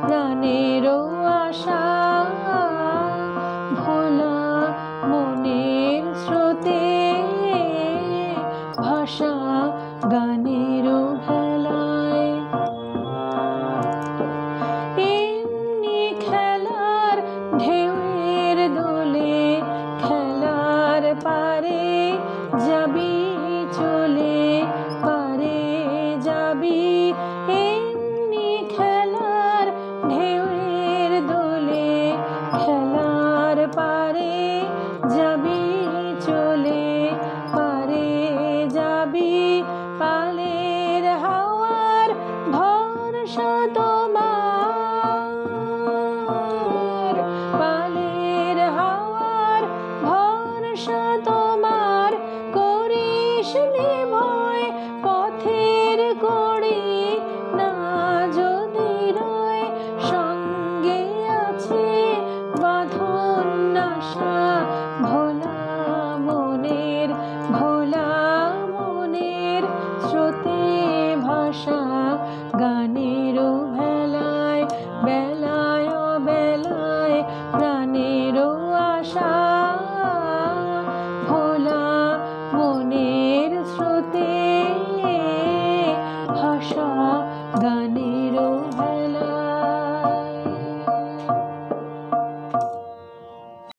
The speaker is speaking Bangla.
প্রাণেরও আশা, ভোলা মনের স্রোতে ভাষা গানেরও ভেলায়। এমনি খেলার ঢেউয়ের দোলে খেলার পারে যাবি চলে, পারে যাবি। এমনি খেলার ঢেউয়ের দোলে খেলার পারে যাবি চলে, পারে যাবি। পালের হাওয়ার ভরসা তোমার, পালের হাওয়ার ভরসা তোমার। করিস নে ভয় পথের কড়ি না যদি রয়, সঙ্গে আছে বাঁধন আশা। ভোলা মনের, ভোলা মনের স্রোতে ভাষা গানেরও ভেলায়, বেলায় বেলায় প্রাণেরও আশা। ভোলা